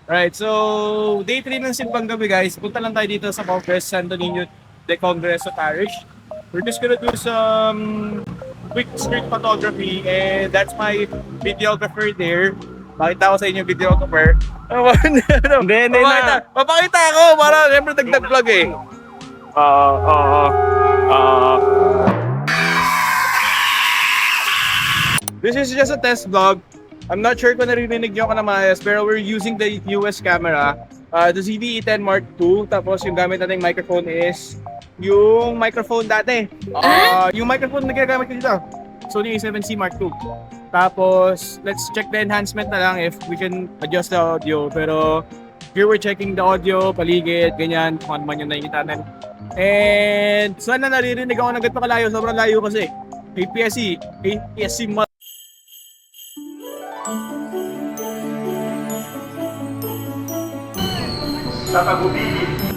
Right, so day 3 ng Simbang Gabi guys. Punta lang tayo dito sa Congress Santo Niño de Congreso Parish. We're just gonna do some quick street photography and that's my videographer there. Pakita ko sa inyo yung videographer. Hindi na. Papakita ako para siyempre dagdag vlog eh. This is just a test vlog. I'm not sure kung naririnig nyo ako na maayos, pero we're using the US camera. The ZV-E10 Mark II. Tapos yung gamit nating microphone is yung microphone dati. Yung microphone na ginagamit ko dito. Sony A7C Mark II. Tapos, let's check the enhancement na lang if we can adjust the audio. Pero, here we're checking the audio, paligid, ganyan, kung ano man yung nakikita natin. And, sana naririnig ako ng ganito kalayo. Sobrang layo kasi. APS-C. APS-C Sa pag-ubili